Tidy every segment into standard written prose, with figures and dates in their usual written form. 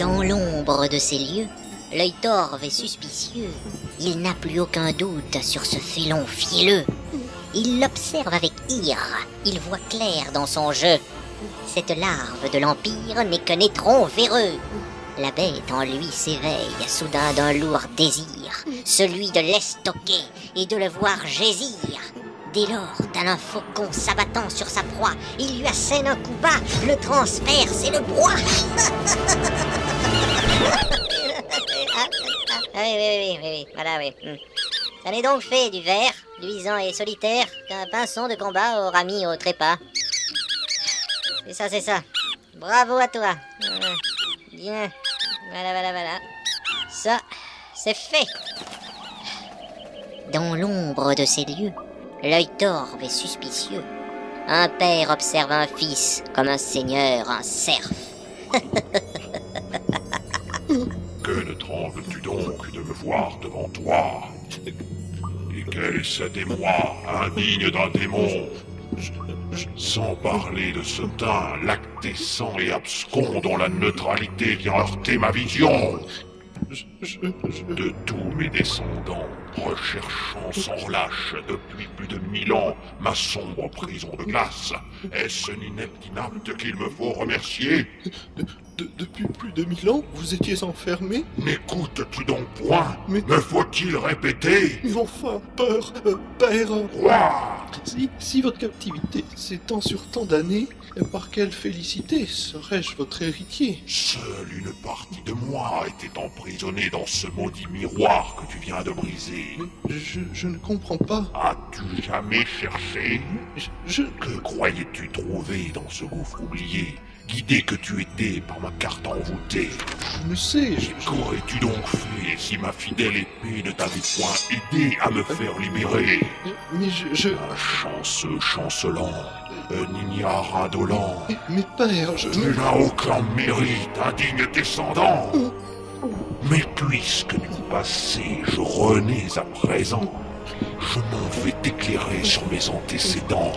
Dans l'ombre de ces lieux, l'œil torve et suspicieux, il n'a plus aucun doute sur ce félon fielleux. Il l'observe avec ire, il voit clair dans son jeu. Cette larve de l'Empire n'est qu'un étron véreux. La bête en lui s'éveille soudain d'un lourd désir, celui de l'estoquer et de le voir gésir. Dès lors, tel un faucon s'abattant sur sa proie, il lui assène un coup bas, le transperce et le broie. Oui, voilà, oui. Ça n'est donc fait du ver, luisant et solitaire, qu'un pinson de combat aura mis au trépas. C'est ça. Bravo à toi. Bien. Voilà. Ça, c'est fait. Dans l'ombre de ces lieux, l'œil torve et suspicieux, un père observe un fils comme un seigneur un cerf. Que ne trembles-tu donc de me voir devant toi? Et qu'est-ce d'émoi, indigne d'un démon? Sans parler de ce teint lactescent et abscon dont la neutralité vient heurter ma vision. De tous mes descendants, recherchant sans relâche depuis plus de 1000 ans ma sombre prison de glace, est-ce un inepte inapte qu'il me faut remercier? Depuis plus de 1000 ans, vous étiez enfermé? N'écoutes-tu donc point? Mais- Me faut-il répéter? Mais enfin, père... Roi! Si votre captivité s'étend sur tant d'années, par quelle félicité serais-je votre héritier? Seule une partie de moi était emprisonnée dans ce maudit miroir que tu viens de briser. Mais je ne comprends pas. As-tu jamais cherché? Je... Que croyais-tu trouver dans ce gouffre oublié, guidé que tu étais par ma carte envoûtée? Je ne sais, Qu'aurais-tu donc fait si ma fidèle épée ne t'avait point aidé à me faire libérer? Mais je... Un chanceux chancelant, un ignare indolent. Mais père, je... Tu n'as aucun mérite, indigne descendant. Mais puisque du passé je renais à présent, je m'en vais t'éclairer sur mes antécédents.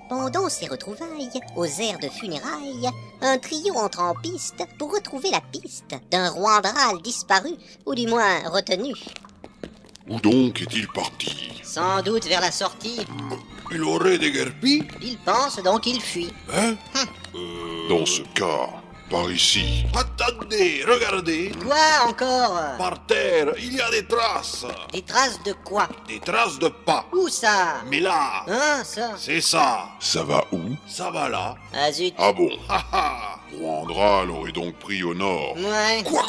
Pendant ces retrouvailles, aux airs de funérailles, un trio entre en piste pour retrouver la piste d'un Roandral disparu, ou du moins retenu. Où donc est-il parti? Sans doute vers la sortie. Il aurait déguerpi? Il pense donc il fuit. Hein? Dans ce cas, par ici. Attendez, regardez, Quoi encore? par terre, il y a des traces. Des traces de quoi? Des traces de pas. Où ça? Mais là, Hein, ça? c'est ça. Ça va où? Ça va là. Ah zut. Ah bon? Haha. Roandral aurait donc pris au nord. Ouais. Quoi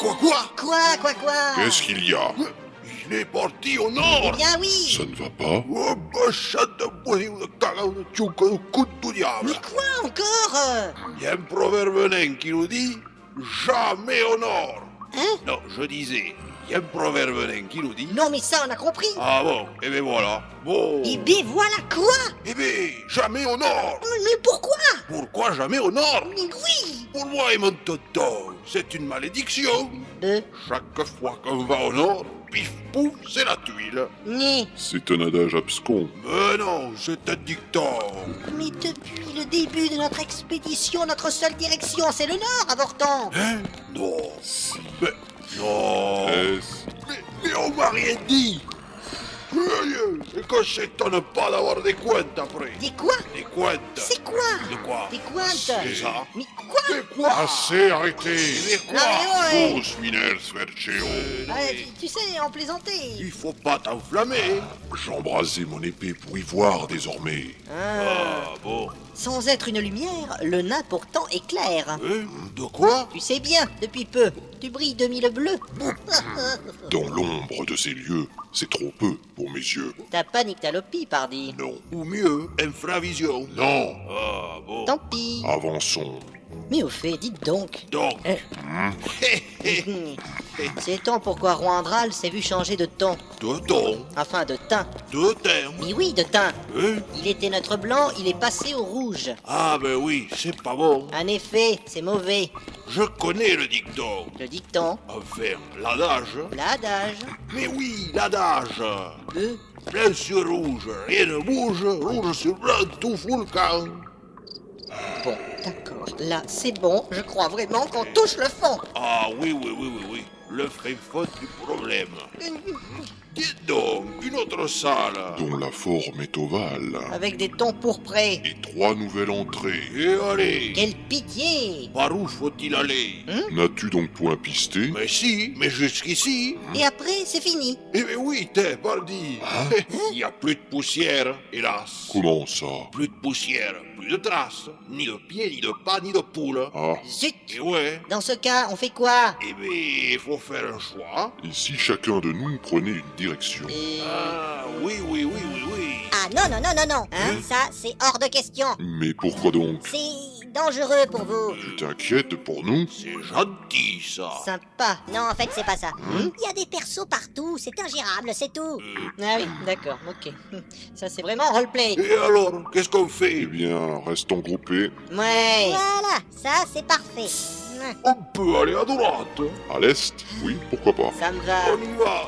Quoi? Qu'est-ce qu'il y a? Il est parti au Eh nord. bien oui. Ça ne va pas? Oh, bachat de bois de caga de tchouka de coup du diable. Mais quoi encore? Il y a un proverbe nain qui nous dit jamais au nord. Hein? Non, je disais, il y a un proverbe nain qui nous dit. Non mais ça on a compris. Ah bon, et ben voilà. Bon. Eh bien voilà quoi? Eh ben, jamais au nord. Mais pourquoi? Pourquoi jamais au nord? Mais oui. Pour moi et mon tonton, c'est une malédiction. Chaque fois qu'on va au nord, pif pouf, c'est la tuile. Né. C'est un adage abscon. Mais non, c'est un dicton. Mais depuis le début de notre expédition, notre seule direction c'est le nord, avorton. Hein? Non. Si. Mais non. Est-ce... Mais on m'a rien dit. Et que s'étonne pas d'avoir des pointes après. Des quoi? Des pointes. C'est quoi? De quoi? Des pointes? C'est ça. Mais quoi? Mais quoi? Assez arrêté! Mais quoi? Non mais ouais. Tous miners Verceo! Tu sais, en plaisanter. Il faut pas t'enflammer. J'embrasais mon épée pour y voir désormais. Ah bon. Sans être une lumière, le nain pourtant éclaire. De quoi? Tu sais bien, depuis peu, tu brilles de mille bleus. Dans l'ombre de ces lieux, c'est trop peu pour mes yeux. T'as pas nyctalopie, pardi. Non. Ou mieux, infravision. Non! Ah bon. Tant pis. Avançons. Mais au fait, dites donc. Donc, Sait-on pourquoi Roandral s'est vu changer de ton? de ton, Enfin, de teint. de terme. Mais oui, de teint. Hein? Il était notre blanc, il est passé au rouge. Ah ben oui, c'est pas bon. En effet, c'est mauvais. Je connais le dicton. Le dicton, Enfin, l'adage. l'adage, Mais oui, l'adage. le... Blanc sur rouge, rien ne bouge, rouge sur blanc, tout fout le camp. Bon, d'accord. Là, c'est bon. Je crois vraiment qu'on touche le fond. Ah oui, le vrai fond du problème. Dites donc, une autre salle. Dont la forme est ovale. Avec des tons pourprés. Et 3 nouvelles entrées. Et allez, Quelle pitié! par où faut-il aller? N'as-tu donc point pisté? Mais si, mais jusqu'ici. Et après, c'est fini. Eh bien oui, t'es pardi. Il n'y a plus de poussière, hélas. Comment ça? Plus de poussière, plus de traces. Ni de pieds, ni de pas, ni de poules. Ah, Zut! Et ouais. Dans ce cas, on fait quoi? Eh bien, il faut faire un choix. et si chacun de nous prenait une direction? Et... Ah, oui. Ah non, hein, ça c'est hors de question. Mais pourquoi donc? C'est dangereux pour vous. Tu t'inquiètes pour nous? C'est gentil, ça. Sympa. Non, en fait, c'est pas ça. Il y a des persos partout, c'est ingérable, c'est tout. Ah oui, d'accord, ok. Ça, c'est vraiment roleplay. Et alors, qu'est-ce qu'on fait? Eh bien, restons groupés. Ouais. Voilà, ça c'est parfait. On peut aller à droite. À l'est? Oui, pourquoi pas. Ça me va. On y va.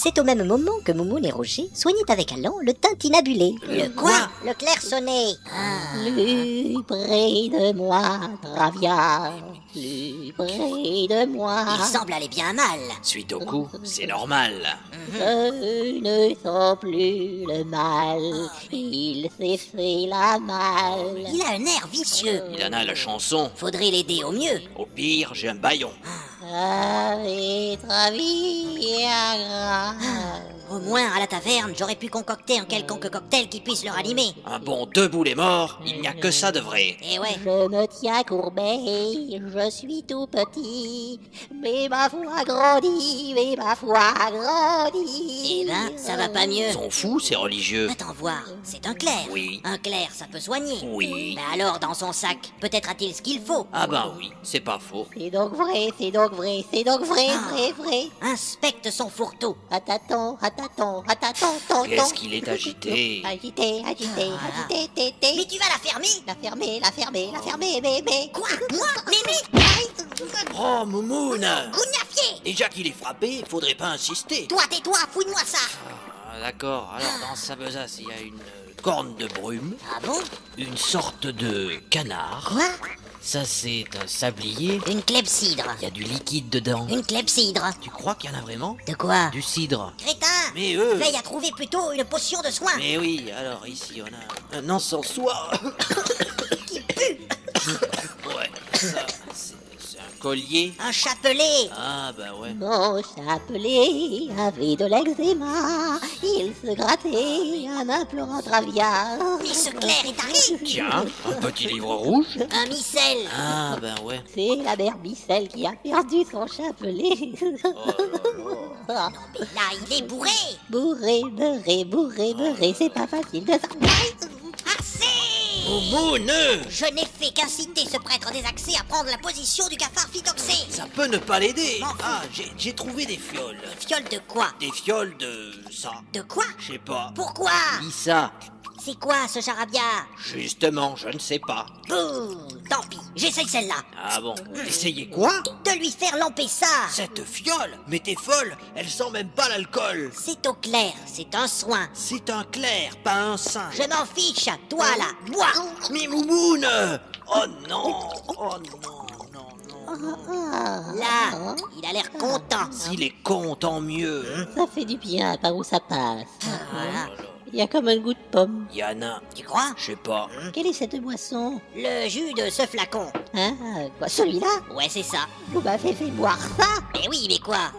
C'est au même moment que Moumoun et Roger soignaient avec allant le tintinabulé. Le quoi? Le clairsonné. Plus près de moi, Travia, plus près de moi. Il semble aller bien mal. Suite au coup, c'est normal. Je ne sens plus le mal, il s'est fait la malle. Il a un air vicieux. Il en a la chanson. Faudrait l'aider au mieux. Au pire, j'ai un baillon. Avec Travia. Au moins, à la taverne, j'aurais pu concocter un quelconque cocktail qui puisse le ranimer. Un bon 2 boulets morts, il n'y a que ça de vrai. Et ouais. Je me tiens courbé, je suis tout petit, mais ma foi grandit, mais ma foi grandit. Eh ben, ça va pas mieux. Ils sont fous, ces religieux. Attends voir, c'est un clerc. Oui. Un clerc, ça peut soigner. Oui. Mais alors, dans son sac, peut-être a-t-il ce qu'il faut. Ah ben oui, c'est pas faux. C'est donc vrai, c'est donc vrai, c'est donc vrai, Ah. vrai. Inspecte son fourre-tout. Attends. Qu'est-ce qu'il est agité. Agité, Mais té. tu vas la fermer. La fermer, mais. Quoi? Moi? Mémé? Oh, Moumoun! Gougnafier. Déjà qu'il est frappé, faudrait pas insister. Toi, tais-toi, fouille-moi ça. Ah, d'accord, alors dans sa besace, il y a une corne de brume, Ah bon? une sorte de canard. Quoi? Ça, c'est un sablier. Une clepsydre. Il y a du liquide dedans. Une clepsydre. Tu crois qu'il y en a vraiment? De quoi? Du cidre. Crétin. Mais eux... Veille à trouver plutôt une potion de soin. Mais oui, alors ici on a un encensoir. Qui pue. Ouais, ça, c'est un collier. Un chapelet. Ah bah ouais. Mon chapelet avait de l'eczéma, il se grattait en implorant Travia. Mais ce clerc est taré. Tiens, un petit livre rouge. Un micelle. Ah bah ouais. C'est la mère Bicelle qui a perdu son chapelet. Oh là là. Mais là, il est bourré. Bourré, beurré, c'est pas facile de savoir. Assez. Moumoun, Je n'ai fait qu'inciter ce prêtre désaxé à prendre la position du cafard phytoxé. ça peut ne pas l'aider. M'en fous. Ah, j'ai trouvé des fioles. Fiole de quoi? Des fioles de ça. De quoi? Je sais pas. Pourquoi? Dis ça. C'est quoi ce charabia? Justement, je ne sais pas. Bouh, tant pis, j'essaye celle-là. Ah bon. Essayez quoi? De lui faire lamper ça. Cette fiole? Mais t'es folle, elle sent même pas l'alcool. C'est au clair, c'est un soin. C'est un clair, pas un sein. Je m'en fiche, toi là, bois. Mais Moumoun! Oh non! Oh non! Là, il a l'air content. S'il est con, tant mieux. Ça fait du bien par où ça passe. Voilà. Il y a comme un goût de pomme. Yana, Tu crois? je sais pas. Quelle est cette boisson? Le jus de ce flacon. Hein? Quoi, celui-là? Ouais, c'est ça. Vous m'avez fait boire ça? Mais oui, mais quoi?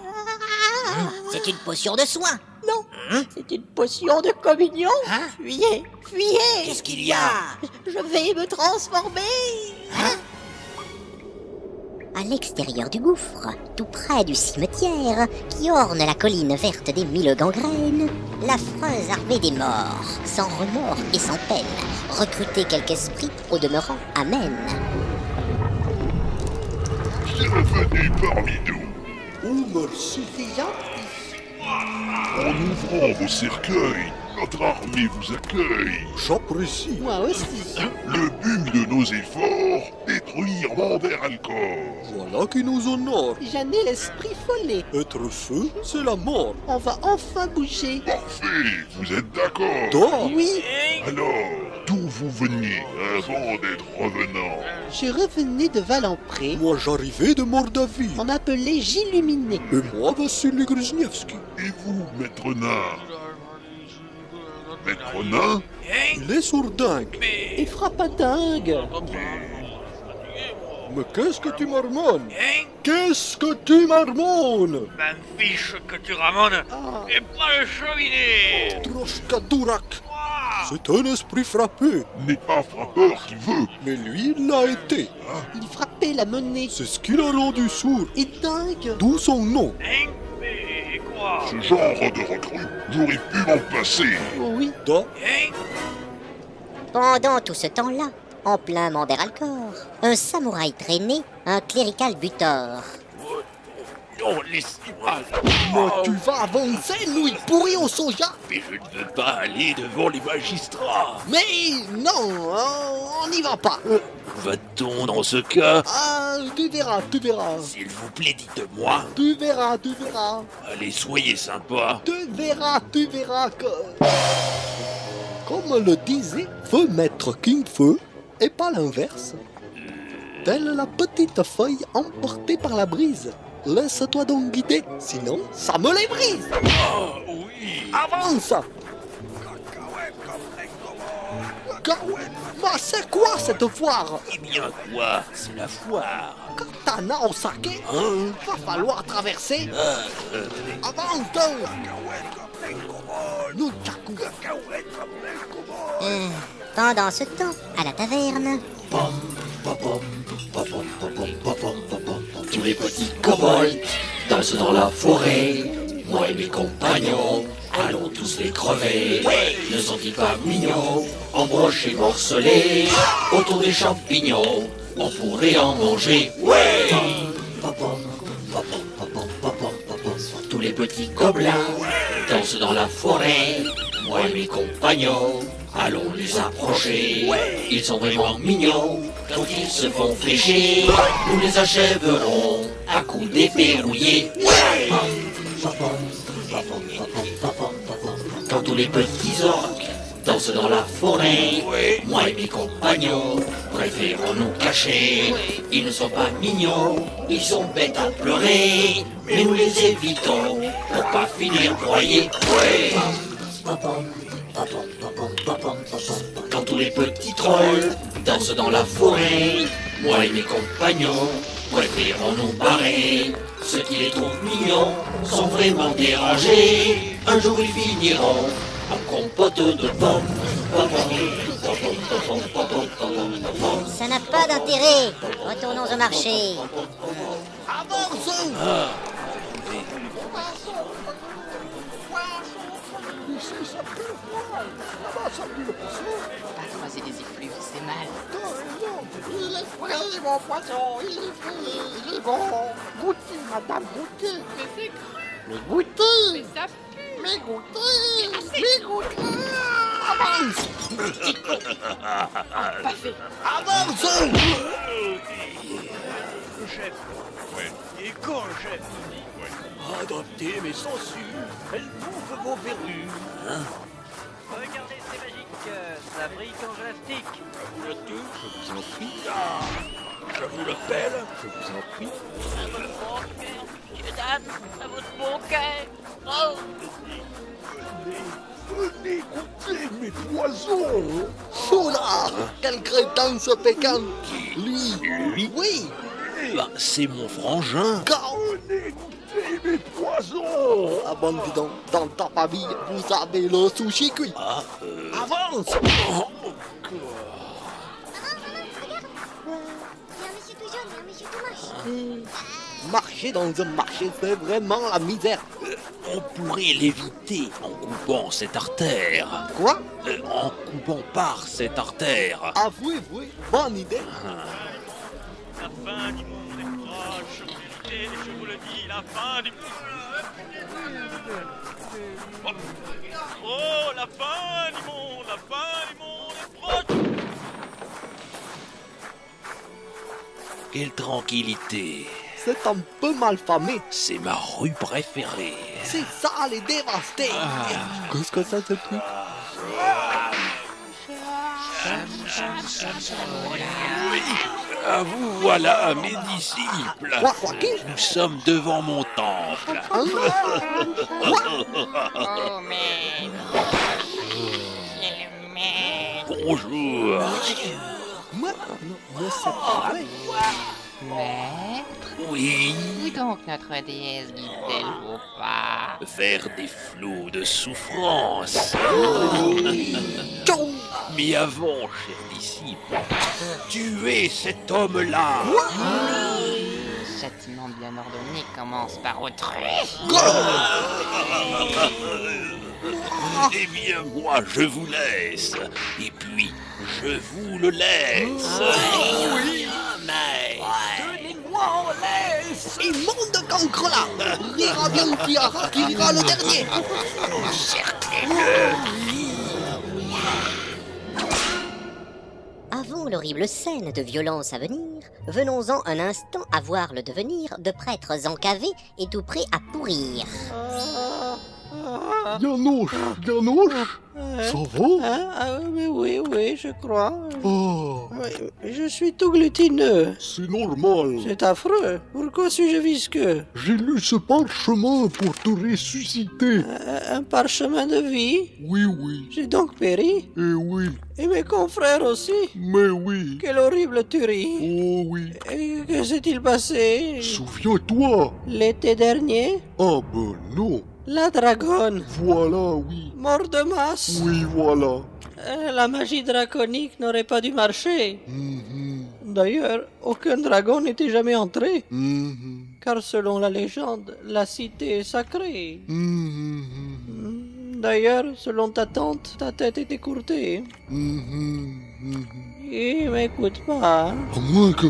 C'est une potion de soin. Non, c'est une potion de communion. Hein? Fuyez. Qu'est-ce qu'il y a? Je vais me transformer. À l'extérieur du gouffre, tout près du cimetière, qui orne la colline verte des 1000 gangrènes, l'affreuse armée des morts, sans remords et sans peine, recrutait quelques esprits au demeurant amène. Bienvenue parmi nous. Oh, merci. En ouvrant vos cercueils, notre armée vous accueille. J'apprécie. Moi aussi. Le but de nos efforts est détruire Manderalcor. Voilà qui nous honore. J'en ai l'esprit follet. Être feu, c'est la mort. On va enfin bouger. Parfait, vous êtes d'accord? Toi, Oui, Alors, d'où vous veniez avant d'être revenant? je revenais de Valempré. moi j'arrivais de Mordavie. On m'appelait J'illuminé. Et moi, Vassili Gruznievski. Et vous, maître nain? Maître nain? Il est sourdingue. Et frappe à dingue. Mais qu'est-ce que tu marmonnes? Qu'est-ce que tu marmonnes? Ben fiche que tu ramones et pas le cheminée. Troshka Durak. C'est un esprit frappé. N'est pas frappeur qui veut. Mais lui, il l'a été. Il frappait la monnaie. C'est ce qui l'a rendu sourd. Et dingue. D'où son nom. Hein? Mais quoi? Ce genre de recrue, j'aurais pu m'en passer. Oh oui. Da. Hein? Pendant tout ce temps-là, en plein Manderalcor, un samouraï traîné, un clérical butor. Non, laissez-moi. Mais tu vas avancer, nouille pourrie au soja. Mais je ne veux pas aller devant les magistrats. Mais non, on n'y va pas. Va-t-on dans ce cas? Ah, tu verras, tu verras. S'il vous plaît, dites-moi. Tu verras, tu verras. Allez, soyez sympa. Tu verras que... Comme le disait Feu Maître King Feu, et pas l'inverse. Telle la petite feuille emportée par la brise. Laisse-toi donc guider, sinon ça me les brise. Ah oui. Avance. Mais c'est quoi cette foire? Eh bien quoi? C'est la foire. Katana au saké. Hein? Va falloir traverser. Avance donc. Nunchaku. Pendant ce temps, à la taverne, Tous les petits kobolds dansent dans la forêt. Moi et mes compagnons allons tous les crever. Ne sont-ils pas mignons, embrochés, morcelés autour des champignons? On pourrait en manger. Ouais. Tous les petits gobelins dansent dans la forêt. Moi et mes compagnons allons les approcher. Ils sont vraiment mignons. Quand ils se font flécher, nous les achèverons à coups d'épée rouillée. Quand tous les petits orques dansent dans la forêt, moi et mes compagnons préférons nous cacher. Ils ne sont pas mignons, ils sont bêtes à pleurer, mais nous les évitons pour pas finir broyés. Quand tous les petits trolls dansent dans la forêt, moi et mes compagnons préférons nous barrer. Ceux qui les trouvent mignons sont vraiment dérangés. Un jour ils finiront en compote de pommes. ça n'a pas d'intérêt. Retournons au marché. Avance. Croiser des effluves, c'est mal. Il est frais, mon poisson, il est frais, il est bon. Goûtez, madame, goûtez. Mais c'est cru, Mais goûtez. mais ça pue. Mais goûtez. Mais goûtez. Avance. Pas fait. Avance. Le chef. Ouais. Et quand le chef? Adoptez mes sangsues. Elles bouffent vos verrues. Regardez, c'est magique. Ça brille en élastique. Le tout, je vous en prie. Je vous le pèle, je vous en prie. À votre bon cœur, monsieur dame, à votre bon cœur. Oh. Venez goûter mes poisons. Soula. Quel crétin ce Pékin. Lui. Lui? Oui. Ben, c'est mon frangin. Venez goûter mes poisons. Ah bon, dis donc, dans ta famille, vous avez le sushi cuit. Ah, Avance. Marcher dans un marché, c'est vraiment la misère. on pourrait l'éviter en coupant cette artère. Quoi? En coupant par cette artère. Avouez, bonne idée. La fin du monde est proche. Et je vous le dis, la fin du... Oh, la fin du monde est proche. quelle tranquillité. C'est un peu malfamé. C'est ma rue préférée. C'est sale et dévasté. Qu'est-ce que c'est ce truc? Oui, vous voilà, mes disciples. Quoi, qui? Nous sommes devant mon temple. Oh, mais... Bonjour. Moi, c'est pas vrai. Maître, Oui, où donc notre déesse guide-t-elle vos pas? vers des flots de souffrance. Mais avant, chers disciples, tuez cet homme-là. Châtiment bien ordonné commence par autrui. Eh bien, moi, je vous laisse. Et puis, je vous le laisse. Oui, mais... Donnez-moi en laisse. Immonde de cancre là. Rira bien Tiara qui rira le dernier. Avant l'horrible scène de violence à venir, venons-en un instant à voir le devenir de prêtres encavés et tout prêts à pourrir. Yanoche, ça va? Mais oui, je crois. Oh, Je suis tout glutineux. c'est normal. C'est affreux. Pourquoi suis-je visqueux? J'ai lu ce parchemin pour te ressusciter. Un parchemin de vie? Oui, J'ai donc péri? et oui, Et mes confrères aussi? mais oui. Quelle horrible tuerie! Oh oui. Et que s'est-il passé? Souviens-toi. L'été dernier? Ah ben non. La dragonne! Voilà, oui. Mort de masse! Oui, voilà. La magie draconique n'aurait pas dû marcher. Mhm, D'ailleurs, aucun dragon n'était jamais entré. mhm, Car selon la légende, la cité est sacrée. mhm, D'ailleurs, selon ta tante, ta tête est écourtée. mhm, mhm. Il m'écoute pas. À moins que...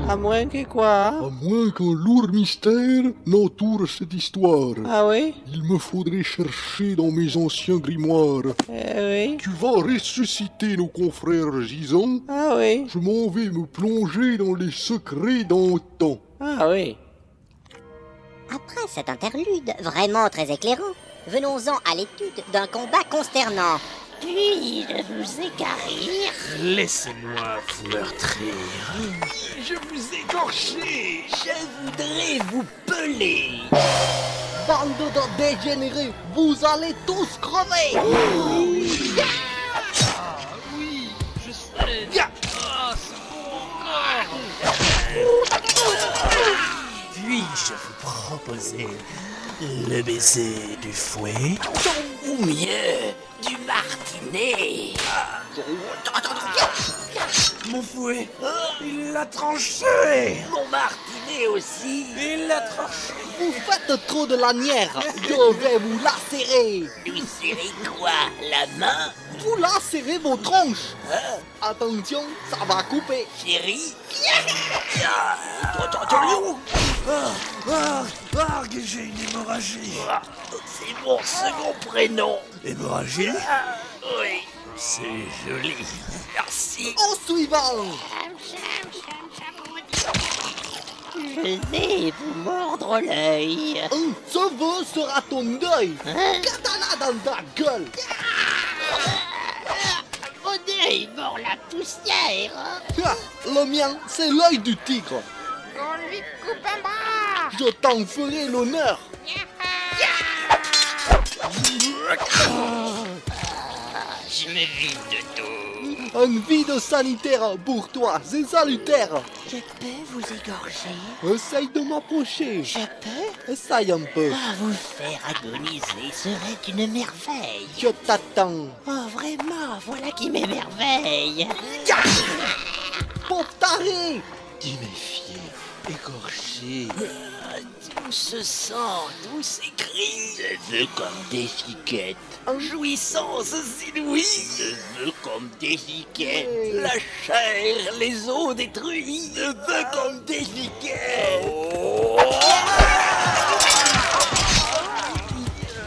À moins que quoi? À moins qu'un lourd mystère n'entoure cette histoire. Ah oui? Il me faudrait chercher dans mes anciens grimoires. Oui. Tu vas ressusciter nos confrères gisants. Ah oui. Je m'en vais me plonger dans les secrets d'antan. Ah oui. Après cet interlude vraiment très éclairant, venons-en à l'étude d'un combat consternant. Puis-je vous écarrir? Laissez-moi vous meurtrir. Je vous égorger. Je voudrais vous peler. Bande de dégénérés, vous allez tous crever. Je sais. Ah, Puis-je vous proposer le baiser du fouet ou mieux du martinet? Mon fouet, il l'a tranché. Mon martinet aussi, il l'a tranché. Vous faites trop de lanières. Je vais vous lacérer. Lui serrer quoi? La main? Vous lacérez vos tronches. Attention, ça va couper. Chérie? J'ai une hémorragie. C'est mon second prénom. Hémorragie? Oui. C'est joli. Merci. Au suivant. Je vais vous mordre l'œil. Ce vœu sera ton deuil. Katana dans ta gueule. Mon œil mord la poussière. Le mien, c'est l'œil du tigre. On lui coupe un bras. Je t'en ferai l'honneur. Je me vide de tout. Un vide sanitaire pour toi, c'est salutaire. Je peux vous égorger? Essaye de m'approcher. Je peux? Essaye un peu. Vous faire agoniser serait une merveille. Je t'attends. Oh, vraiment, voilà qui m'émerveille. Pauvre taré. Du méfier, égorgé. D'où ce sang, d'où ces cris? Je veux comme des chiquettes. Jouissance inouïe. Je veux comme des chiquettes. La chair, les os détruits. Je veux comme des chiquettes.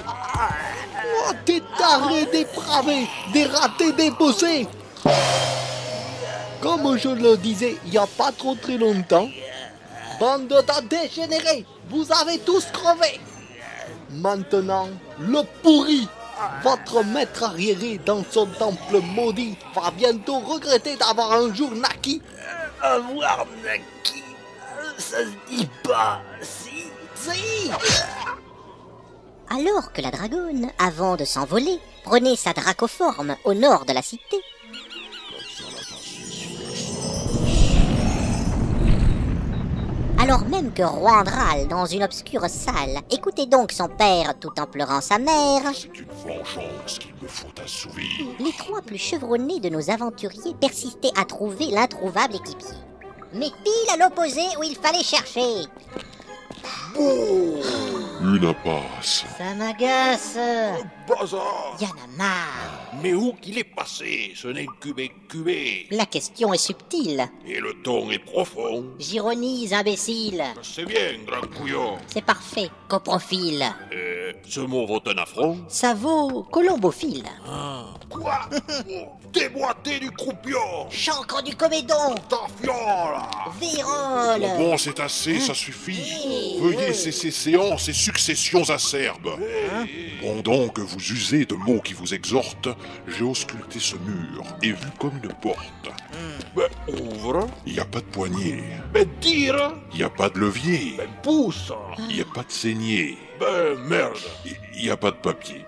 Oh, des tarés dépravés, des ratés déposés. Comme je le disais il n'y a pas trop très longtemps, bande de dégénérés, vous avez tous crevé. Maintenant, le pourri, votre maître arriéré dans son temple maudit, va bientôt regretter d'avoir un jour naquis. Avoir naquis, ça se dit pas, si. Alors que la dragonne, avant de s'envoler, prenait sa dracoforme au nord de la cité. Alors même que Roandral, dans une obscure salle, écoutait donc son père tout en pleurant sa mère, C'est une vengeance qu'il me faut assouvir. les trois plus chevronnés de nos aventuriers persistaient à trouver l'introuvable équipier. Mais pile à l'opposé où il fallait chercher. Une impasse. Ça m'agace. Bazar. Y'en a marre. Mais où qu'il est passé, ce n'est cubé. La question est subtile. Et le ton est profond. J'ironise, imbécile. C'est bien, grand couillon. C'est parfait, coprofile. Ce mot vaut un affront. Ça vaut colombophile. Quoi? Déboîté du croupion. Chancre du comédon. Ta fiole. Vérole. Bon, c'est assez, ça suffit. Veuillez cesser séances et successions acerbes. Bon donc, vous usez de mots qui vous exhortent, j'ai ausculté ce mur et vu comme une porte. Ben, ouvre. Il n'y a pas de poignée, Ben, tire. il n'y a pas de levier, Ben, pousse. il n'y a pas de saignée, Ben, merde. il n'y a pas de papier.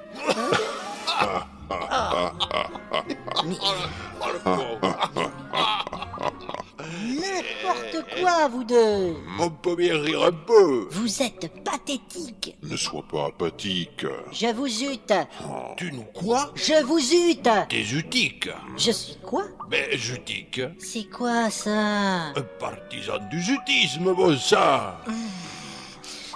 N'importe quoi, vous deux. On peut bien rire un peu. Vous êtes pathétiques. Ne sois pas apathique. Je vous ute. Tu nous quoi? Je vous ute. T'es zutique. Je suis quoi? Ben, zutique. C'est quoi ça? Un partisan du zutisme, bon sang.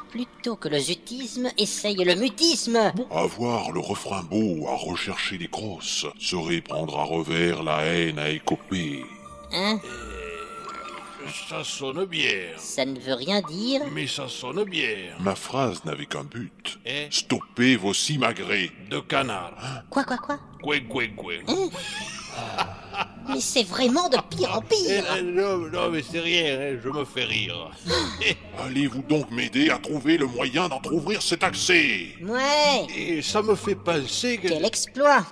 Plutôt que le zutisme, essaye le mutisme. Avoir le refrain beau à rechercher les grosses serait prendre à revers la haine à écoper. Hein? Ça sonne bien. Ça ne veut rien dire. Mais ça sonne bien. Ma phrase n'avait qu'un but. Eh? Stopper vos simagrées. De canard. Quoi? Gouin. Mais c'est vraiment de pire en pire. Non, mais c'est rien, hein, je me fais rire. Allez-vous donc m'aider à trouver le moyen d'entrouvrir cet accès? Ouais. Et ça me fait penser que... Quel exploit.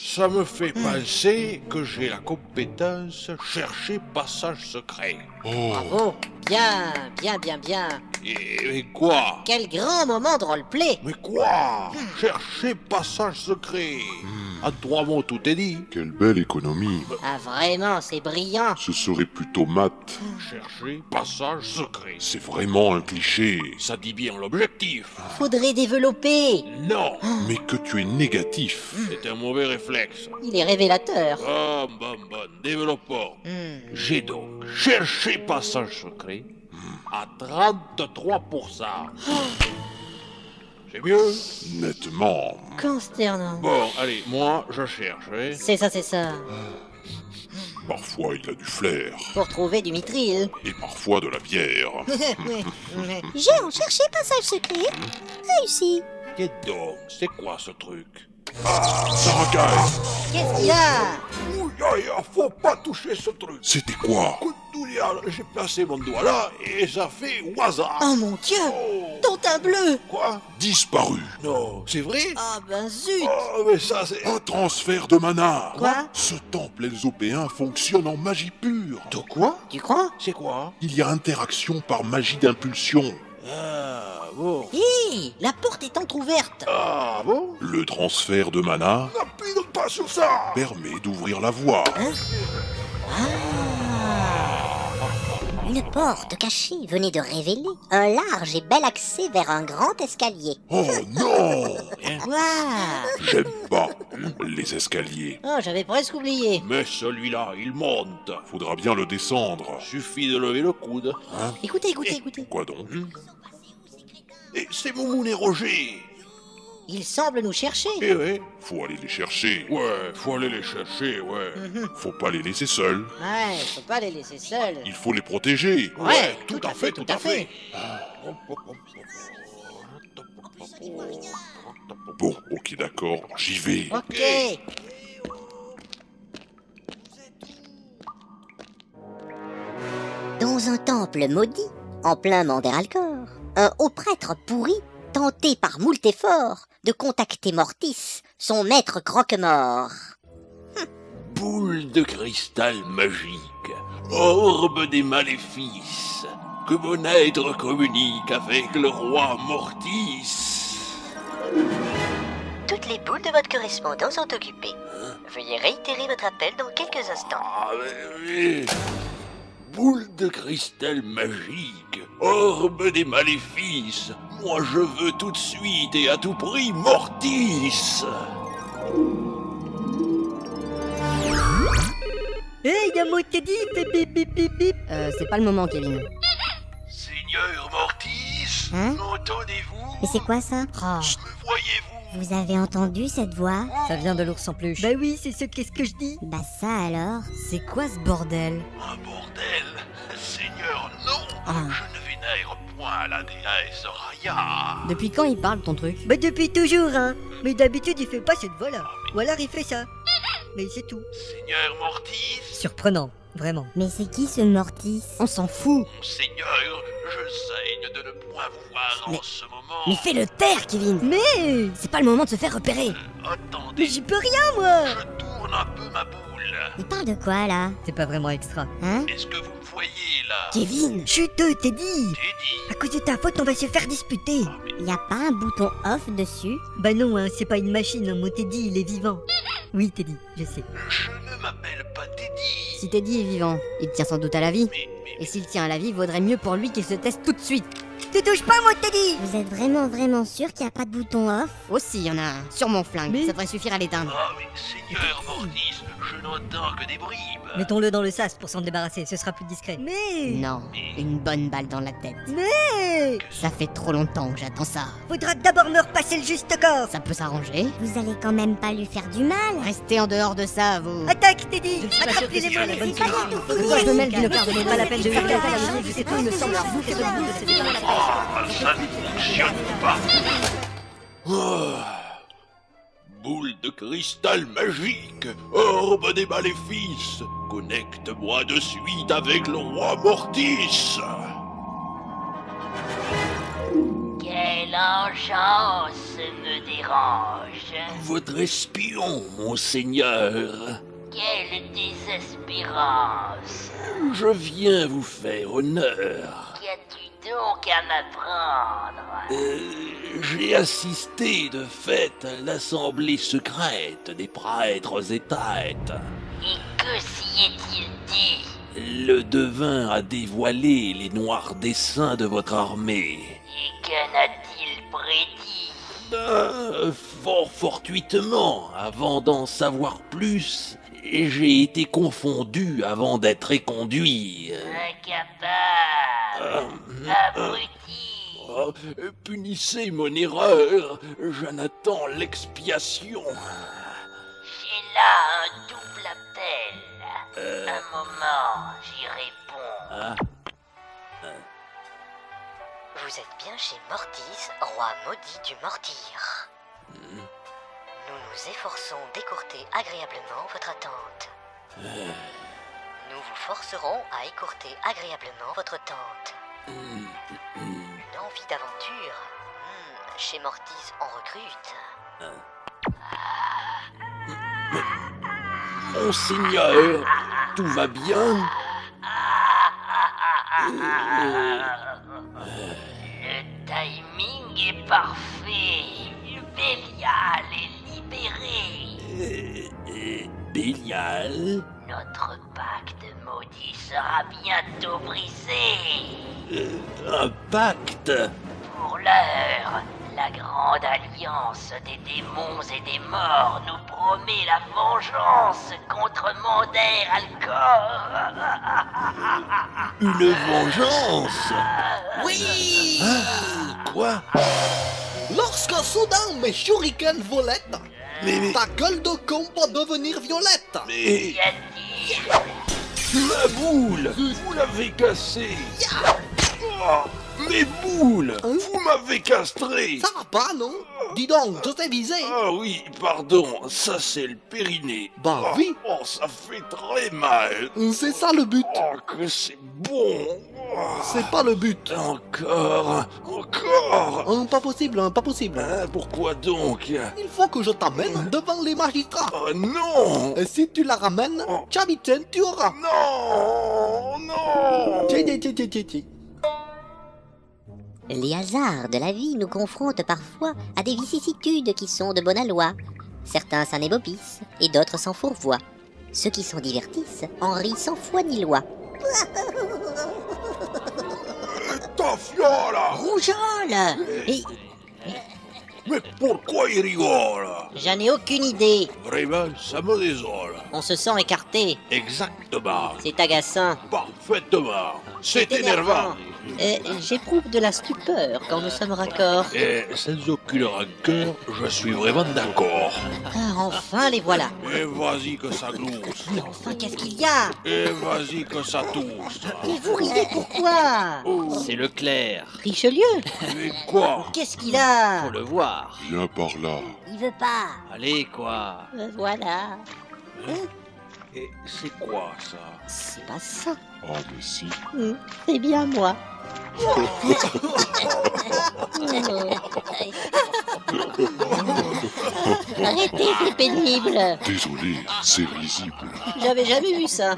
Ça me fait penser que j'ai la compétence chercher passage secret. Oh, Bravo. Bien. Et quoi? Quel grand moment de roleplay. Mais quoi? Chercher passage secret. En 3 mots, tout est dit. quelle belle économie. Ah vraiment, c'est brillant. Ce serait plutôt mat. Chercher passage secret. C'est vraiment un cliché. Ça dit bien l'objectif. Faudrait développer. Non, Mais que tu es négatif. c'est un mauvais réflexe. Il est révélateur. Bon, développons. J'ai donc cherché passage secret à 33%. C'est mieux? Nettement. Consternant. Bon, allez, moi, je cherche, hein. C'est ça. Parfois il a du flair. Pour trouver du mithril. Et parfois de la bière. J'ai recherché passage secret. Réussi. Qu'est donc? C'est quoi ce truc? Ça racaille. Qu'est-ce qu'il y a? Ouh, faut pas toucher ce truc. C'était quoi? Coup de douillard, j'ai placé mon doigt là et ça fait waza. Oh mon Dieu. Ton teint bleu. Quoi? Disparu. Non, c'est vrai? Ah ben zut. Oh, mais ça c'est... Un transfert de mana. Quoi? Ce temple elsopéen fonctionne en magie pure. De quoi? Tu crois? C'est quoi? Il y a interaction par magie d'impulsion. Ah, bon. Hé, la porte est entr'ouverte. Ah, bon? Le transfert de mana N'appuie pas sur ça! permet d'ouvrir la voie. Une porte cachée venait de révéler un large et bel accès vers un grand escalier. Oh non! Quoi? J'aime pas les escaliers. Oh, j'avais presque oublié. Mais celui-là, il monte. Faudra bien le descendre. Suffit de lever le coude. Écoutez. Quoi donc? Et c'est Moumoun et Roger. Il semble nous chercher. Eh ouais. Faut aller les chercher. Ouais, faut aller les chercher, ouais. Faut pas les laisser seuls. Ouais, faut pas les laisser seuls. Il faut les protéger. Ouais, tout à fait. Bon, ok, d'accord, j'y vais. Ok. Dans un temple maudit, en plein Manderalcor, un haut prêtre pourri, tenté par moult efforts de contacter Mortis, son maître croque-mort. Boule de cristal magique, orbe des maléfices, que mon être communique avec le roi Mortis. Toutes les boules de votre correspondant sont occupées. Veuillez réitérer votre appel dans quelques instants. Ah, mais... Boule de cristal magique, orbe des maléfices, moi je veux tout de suite et à tout prix Mortis. Hey, y'a mon Teddy, bip bip bip bip bip. C'est pas le moment, Kevin. Seigneur Mortis, Hein? m'entendez-vous? Mais c'est quoi ça? Me voyez-vous? Vous avez entendu cette voix? Ça vient de l'ours en peluche. Bah oui, c'est ce qu'est-ce que je dis. Bah ça alors? C'est quoi ce bordel? Un bordel? Seigneur, non! Ah. Je ne vénère point à la déesse Raya. Depuis quand il parle, ton truc? Bah depuis toujours, hein. Mais d'habitude, il fait pas cette voix-là. Ou alors il fait ça. Mais c'est tout. Seigneur Mortis, Surprenant, vraiment. Mais c'est qui ce Mortis? On s'en fout. Seigneur, je saigne de ne point vous voir en ce moment. Mais fais-le taire, Kevin. Mais C'est pas le moment de se faire repérer. Attendez, j'y peux rien, moi. je tourne un peu ma boule. Il parle de quoi là? C'est pas vraiment extra. Hein? Est-ce que vous me voyez là? Kevin. Chut, Teddy. Teddy, À cause de ta faute, on va se faire disputer. Y a pas un bouton off dessus? Bah non, hein, c'est pas une machine, mon Teddy, il est vivant. Oui, Teddy, je sais. je ne m'appelle pas Teddy. Si Teddy est vivant, il tient sans doute à la vie. Mais Et s'il tient à la vie, vaudrait mieux pour lui qu'il se teste tout de suite. Tu touches pas, mon Teddy. Vous êtes vraiment sûr qu'il y a pas de bouton off? Aussi, y en a un. Sur mon flingue. Mais- Ça devrait suffire à l'éteindre. Ah mais Seigneur Mortis, je n'entends que des bribes. Mettons-le dans le sas pour s'en débarrasser, ce sera plus discret. Mais Non, une bonne balle dans la tête. Mais Ça fait trop longtemps que j'attends ça. faudra d'abord me repasser le juste corps. Ça peut s'arranger. Vous allez quand même pas lui faire du mal? Restez en dehors de ça, vous. Attaque, Teddy. Je suis pas sûr que ce soit la bonne Attrape-les-les, solution. Pourquoi Pourquoi je me mêle d'une part de pas la peine de hurler à la musique, je sais pas, il me semble vous que Ah, ça ne fonctionne pas. Ah. Boule de cristal magique, orbe des maléfices, connecte-moi de suite avec le roi Mortis. Quelle enchance me dérange. Votre espion, monseigneur. Quelle désespérance. Je viens vous faire honneur. Qu'as-tu donc à m'apprendre? J'ai assisté de fait à l'assemblée secrète des prêtres et têtes. Et que s'y est-il dit? Le devin a dévoilé les noirs desseins de votre armée. Et que n'a-t-il prédit? Fort fortuitement, avant d'en savoir plus, j'ai été confondu avant d'être éconduit. Incapable. Abruti. Oh, punissez mon erreur, j'en attends l'expiation. J'ai là un double appel. Un moment, j'y réponds. Vous êtes bien chez Mortis, roi maudit du Mortir. Nous nous efforçons d'écourter agréablement votre attente. Nous vous forcerons à écourter agréablement votre attente. Une envie d'aventure? Chez Mortis, on recrute. Monseigneur, tout va bien? Le timing est parfait. Bélial est libéré. Bélial? Notre pacte maudit sera bientôt brisé. Un pacte? Pour l'heure, la grande alliance des démons et des morts nous promet la vengeance contre Mander Alcor. Une vengeance? Oui! Quoi? Lorsque soudain mes shurikens volettent, Mais- ta gueule de con va devenir violette. Mais... Qu'y a-t-il? Ma boule! Vous l'avez cassée! Oh, Mes boules! Vous m'avez castré! Ça va pas, non? Dis donc, je t'ai visé. Ah oui, pardon, ça c'est le périnée. Bah oui. Oh, ça fait très mal. C'est ça le but. Oh, que c'est bon. C'est pas le but. Encore. Pas possible, pas possible. Pourquoi donc? Il faut que je t'amène devant les magistrats. Oh non. Et si tu la ramènes, Chabiten, tu auras. Non. Tiens. Les hasards de la vie nous confrontent parfois à des vicissitudes qui sont de bonne aloi. Certains s'en ébobissent et d'autres s'en fourvoient. Ceux qui s'en divertissent en rient sans foi ni loi. Ta fiole! Rougeole! Mais pourquoi il rigole? J'en ai aucune idée. Vraiment, ça me désole. On se sent écarté. Exactement. C'est agaçant. Parfaitement. C'est énervant. J'éprouve de la stupeur quand nous sommes raccords. Et sans aucune rancœur, je suis vraiment d'accord. Ah, enfin les voilà. Et vas-y que ça glousse. Mais enfin, qu'est-ce qu'il y a? Et vas-y que ça tousse. Mais vous riez pourquoi? C'est Leclerc. Richelieu? Mais quoi? Qu'est-ce qu'il a? Faut le voir. Viens par là. Il veut pas. Allez, quoi. Voilà. Et c'est quoi ça? C'est pas ça. Oh, mais si. C'est bien moi. Arrêtez, c'est pénible. Désolé, c'est risible. J'avais jamais vu ça.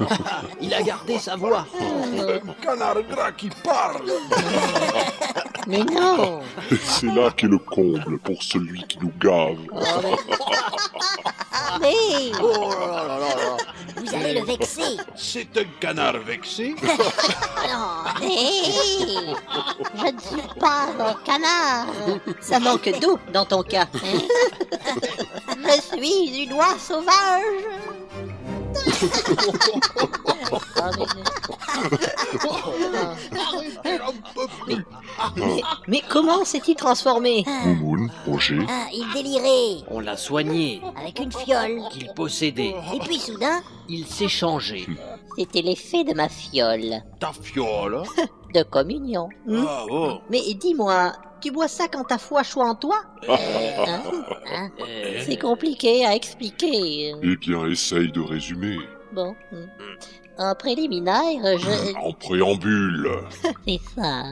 Il a gardé sa voix. Un canard gras qui parle. Mais non. Et c'est là qu'est le comble pour celui qui nous gave. Mais Oh là là là là. Vous allez le vexer. C'est un canard vexé. non, mais je ne suis pas un canard. Ça manque d'eau dans ton cas. Je suis une oie sauvage. Mais comment s'est-il transformé? Moumoun, Roger. Ah, il délirait. On l'a soigné. Avec une fiole. Qu'il possédait. Et puis soudain, Il s'est changé. C'était l'effet de ma fiole. Ta fiole? De communion. Ah bon? Mais dis-moi, tu bois ça quand ta foi choix en toi? Hein? C'est compliqué à expliquer. Eh bien, essaye de résumer. Bon. En préliminaire, En préambule. C'est ça.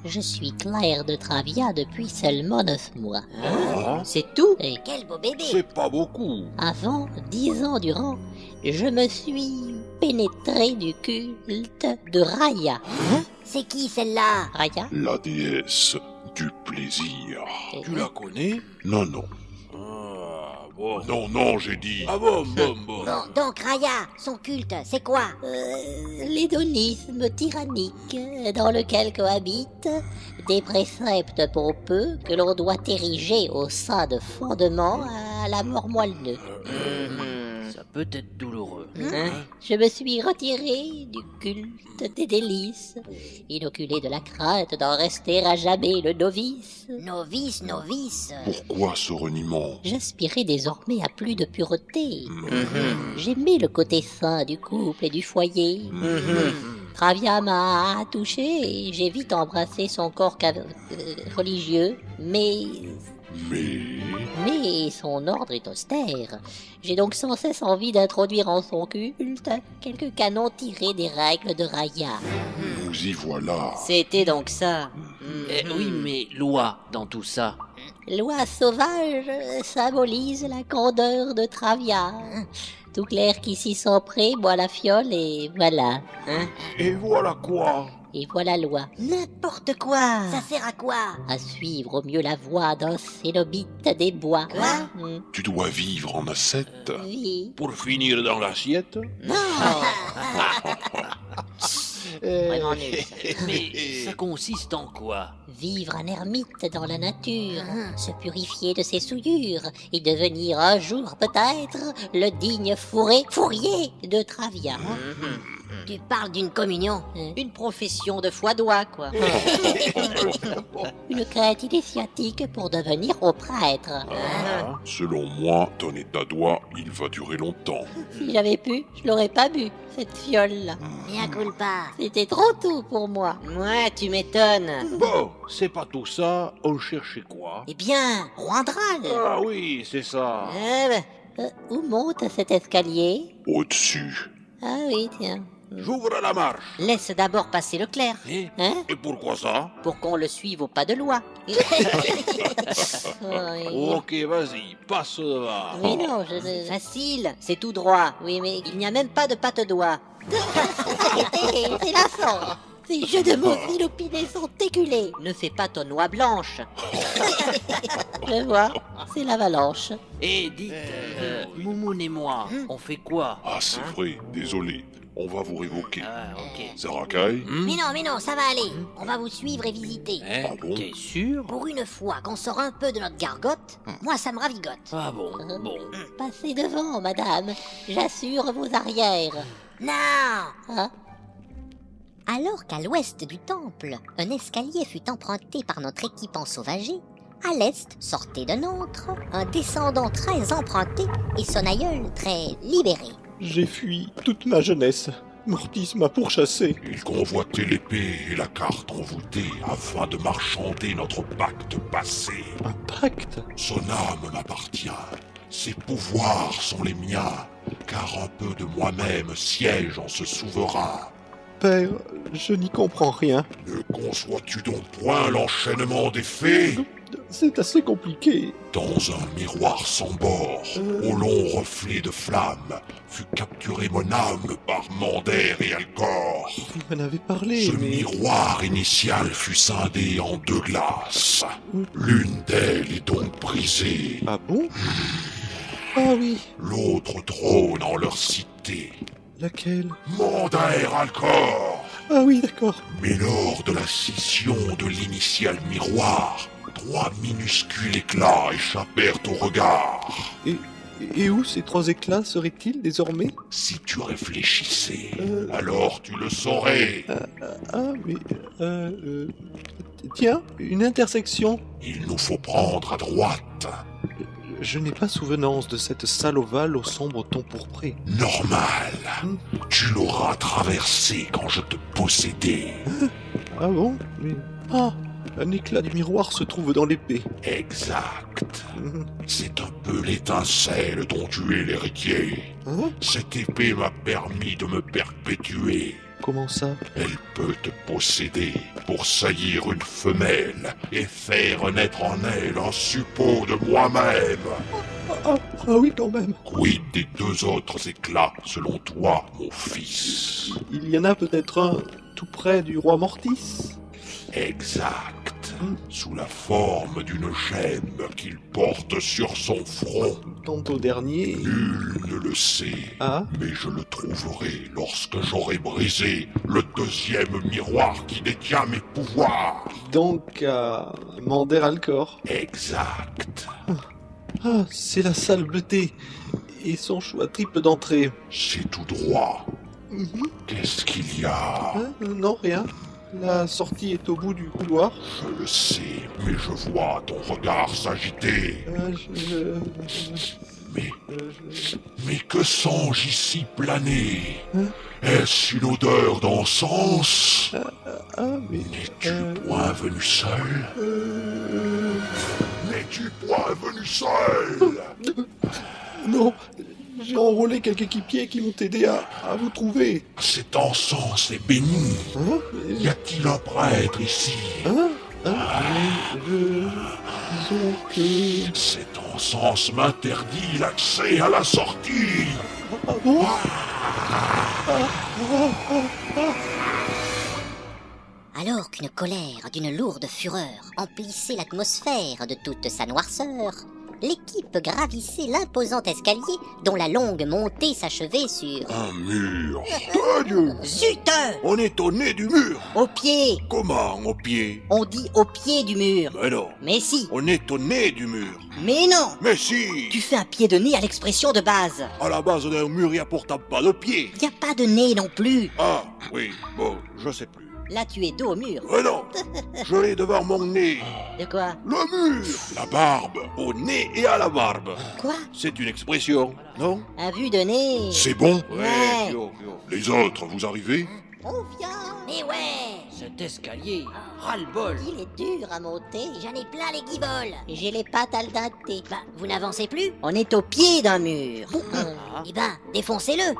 Je suis Claire de Travia depuis seulement 9 mois. C'est tout. Et quel beau bébé. C'est pas beaucoup. avant, 10 ans durant, je me suis pénétré du culte de Raya. C'est qui celle-là? Raya? La déesse du plaisir. Tu la connais? Non, non. Ah bon. Non, j'ai dit. Ah bon. Bon, donc Raya, son culte, c'est quoi? L'hédonisme tyrannique dans lequel cohabitent des préceptes pompeux que l'on doit ériger au sein de fondements à la mort moelleux. Ça peut être douloureux. Je me suis retiré du culte des délices, inoculé de la crainte d'en rester à jamais le novice. Novice. Pourquoi ce reniement? J'aspirais désormais à plus de pureté. J'aimais le côté sain du couple et du foyer. Travia m'a touché et j'ai vite embrassé son corps religieux, mais son ordre est austère. J'ai donc sans cesse envie d'introduire en son culte quelques canons tirés des règles de Raya. Nous y voilà. C'était donc ça. Oui, mais loi dans tout ça. Loi sauvage symbolise la candeur de Travia. Tout clair qui s'y sont prêts, boit la fiole et voilà. Et voilà quoi? Et voilà loi. N'importe quoi. Ça sert à quoi? À suivre au mieux la voie d'un cénobite des bois. Quoi? Tu dois vivre en ascète. Oui. Pour finir dans l'assiette? Vraiment nul. Mais ça consiste en quoi? Vivre un ermite dans la nature, se purifier de ses souillures et devenir un jour peut-être le digne fourrier de Travia. Tu parles d'une communion. Une profession de foi d'oie, quoi. Une quête initiatique pour devenir au prêtre. Selon moi, ton état d'oie, il va durer longtemps. Si j'avais pu, je l'aurais pas bu, cette fiole-là. Mea culpa. c'était trop tôt pour moi. Ouais, tu m'étonnes. Bon, c'est pas tout ça, on cherchait quoi? Eh bien, Roandral. Ah oui, c'est ça. Où monte cet escalier? Au-dessus. Ah oui, tiens. J'ouvre la marche. Laisse d'abord passer le clerc. Hein? Et pourquoi ça? Pour qu'on le suive au pas de loi. Ok, vas-y, passe devant. Oui, non, Facile, c'est tout droit. Oui, mais Il n'y a même pas de patte-doigt. arrêtez, c'est lassant. Ces jeux de mots inopinés sont éculés. Ne fais pas ton noix blanche. Je vois, c'est l'avalanche. Et dites, Moumoun et moi, on fait quoi? Ah, c'est vrai, désolé. On va vous révoquer. Ah, ok. Zerakai? Mais non, ça va aller. On va vous suivre et visiter. Ah bon? T'es sûr? Pour une fois qu'on sort un peu de notre gargote, moi ça me ravigote. Ah bon, bon. Passez devant, madame. J'assure vos arrières. Non! Hein? Alors qu'à l'ouest du temple, un escalier fut emprunté par notre équipe ensauvagée, à l'est sortait de nôtre un descendant très emprunté et son aïeul très libéré. J'ai fui toute ma jeunesse. Mortis m'a pourchassé. Il convoitait l'épée et la carte envoûtée afin de marchander notre pacte passé. Un pacte? Son âme m'appartient. Ses pouvoirs sont les miens, car un peu de moi-même siège en ce souverain. Père, je n'y comprends rien. Ne conçois-tu donc point l'enchaînement des faits? C'est assez compliqué. Dans un miroir sans bord, au long reflet de flamme, fut capturée mon âme par Mander et Alcor. Vous m'en avez parlé, Ce mais... miroir initial fut scindé en deux glaces. L'une d'elles est donc brisée. Ah bon? Ah oui. L'autre trône en leur cité. Laquelle? Mander Alcor. Ah oui, d'accord. Mais lors de la scission de l'initial miroir, 3 minuscules éclats échappèrent au regard. Et où ces 3 éclats seraient-ils désormais? Si tu réfléchissais, alors tu le saurais. Tiens, une intersection. Il nous faut prendre à droite. Je n'ai pas souvenance de cette salle ovale au sombre ton pourpré. Normal. Tu l'auras traversée quand je te possédais. Ah bon? Mais... Ah, un éclat du miroir se trouve dans l'épée. Exact. C'est un peu l'étincelle dont tu es l'héritier. Cette épée m'a permis de me perpétuer. Comment ça? Elle peut te posséder pour saillir une femelle et faire naître en elle un suppôt de moi-même. Ah oui, quand même. Quid des 2 autres éclats, selon toi, mon fils? Il y en a peut-être un tout près du roi Mortis. Exact. Sous la forme d'une gemme qu'il porte sur son front. Quant au dernier... Nul ne le sait. Ah? Mais je le trouverai lorsque j'aurai brisé le 2e miroir qui détient mes pouvoirs. Donc à Mander Alcor. Exact. Ah, c'est la salle bleutée. Et son choix triple d'entrée. C'est tout droit. Qu'est-ce qu'il y a? Non, rien. La sortie est au bout du couloir. Je le sais, mais je vois ton regard s'agiter. Mais que songe ici planer? Est-ce une odeur d'encens? N'es-tu point venu seul? N'es-tu point venu seul? Non, j'ai enrôlé quelques équipiers qui m'ont aidé à vous trouver. Cet encens est béni. Y a-t-il un prêtre ici? Disons que... Cet encens m'interdit l'accès à la sortie. Ah bon? Alors qu'une colère d'une lourde fureur emplissait l'atmosphère de toute sa noirceur, l'équipe gravissait l'imposant escalier dont la longue montée s'achevait sur... Un mur. Dieu! Zut! On est au nez du mur. Au pied. Comment au pied? On dit au pied du mur. Mais non. Mais si. On est au nez du mur. Mais non. Mais si. Tu fais un pied de nez à l'expression de base. À la base d'un mur, il n'y a pourtant pas de pied. Y a pas de nez non plus. Ah, oui, bon, je sais plus. Là, tu es dos au mur. Mais non. Je l'ai devant mon nez. De quoi? Le mur. La barbe. Au nez et à la barbe. Quoi? C'est une expression, non? À vue de nez. C'est bon? Ouais. Yo. Les autres, vous arrivez? On vient. Mais ouais, Cet escalier, ras-le-bol. Il est dur à monter. j'en ai plein les guiboles. J'ai les pattes al dente. Bah, vous n'avancez plus? On est au pied d'un mur. Eh ben, défoncez-le.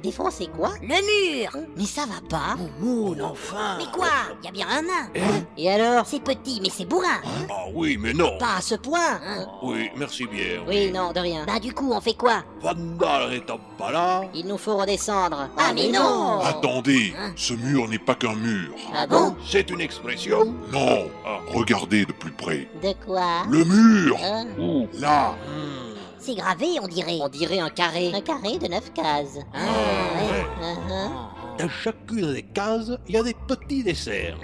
Défoncer quoi? Le mur. Mais ça va pas. Moon, enfin. Mais quoi? Y a bien un nain. Et alors? C'est petit, mais c'est bourrin. Ah oui, mais non. Pas à ce point. Oui, merci bien. Oui, non, de rien. Bah du coup, on fait quoi? Vandal n'étant pas là. Il nous faut redescendre. Ah, mais non. Attendez, ce mur n'est pas qu'un mur. Ah bon? C'est une expression. Non, regardez de plus près. De quoi? Le mur. Hein? Où? Là. C'est gravé, on dirait. On dirait un carré. Un carré de 9 cases. Dans chacune des cases, il y a des petits desserts.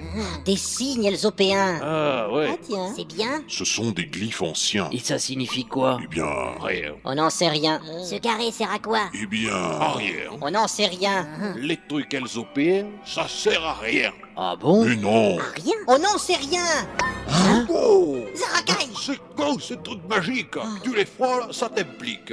Des signes elzopéens. Ah Ah ouais. tiens. C'est bien. Ce sont des glyphes anciens. Et ça signifie quoi? Eh bien... Rien. On n'en sait rien. Ce carré sert à quoi? Eh bien... Arrière. On n'en sait rien. Les trucs elzopéens, ça sert à rien. Ah bon? Mais non. Rien. On n'en sait rien. Oh, Zarakai. c'est con ce truc magique. Tu les frôles, ça t'implique.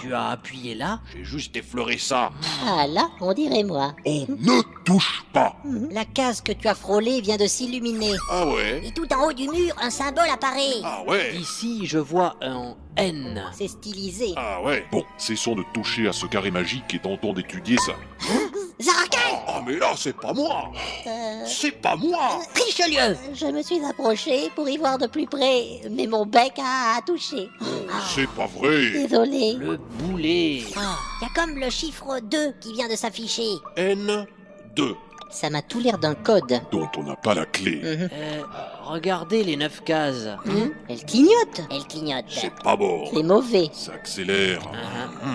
Tu as appuyé là? J'ai juste effleuré ça. Ah là, on dirait moi. On ne touche pas. La case que tu as frôlée vient de s'illuminer. Ah ouais. Et tout en haut du mur, un symbole apparaît. Ah ouais. Ici, je vois un N. C'est stylisé. Ah ouais. Bon, cessons de toucher à ce carré magique et tentons d'étudier ça. Zarakai. Ah mais là, c'est pas moi. Euh, C'est pas moi. Richelieu. je me suis approché pour y voir de plus près, mais mon bec a touché. C'est pas vrai. Désolé. Le boulet. Y a comme le chiffre 2 qui vient de s'afficher. N2. Ça m'a tout l'air d'un code. Dont on n'a pas la clé. Regardez les 9 cases. Elle clignote. Elle clignote. C'est pas bon. C'est mauvais. Ça accélère.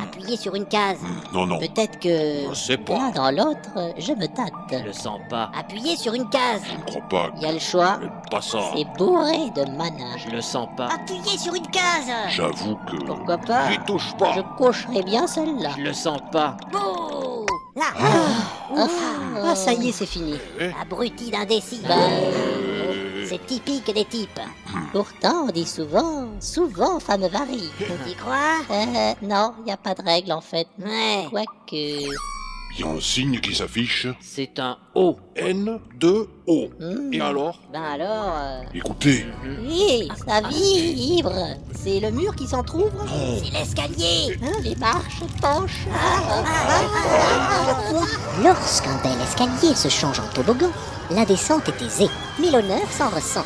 Appuyez sur une case. Non, non. Peut-être que Je sais pas. l'un dans l'autre, je me Je tâte. le sens pas. Appuyez sur une case. Je ne crois pas. Il y a le choix. Pas ça. C'est bourré de mana. Je le sens pas. Appuyez sur une case. J'avoue que... Pourquoi pas? J'y touche pas. Je cocherai bien celle-là. Je le sens pas. Bouh. Là. Ah, ça y est, c'est fini. Abruti d'indécis. C'est typique des types. Pourtant, on dit souvent, femme varie. Tu crois? Non, il n'y a pas de règle en fait. Ouais. Quoique... Il y a un signe qui s'affiche. C'est un O. N2O. Et alors? Ben alors... Écoutez. Oui, ça vibre. C'est le mur qui s'entrouvre. C'est l'escalier. Les marches penchent. Lorsqu'un bel escalier se change en toboggan, la descente est aisée, mais l'honneur s'en ressent.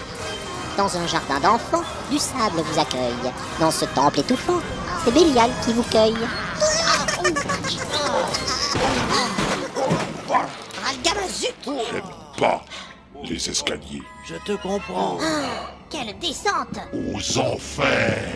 Dans un jardin d'enfants, du sable vous accueille. Dans ce temple étouffant, c'est Bélial qui vous cueille. J'aime pas les escaliers. Je te comprends. Quelle descente! Aux enfers.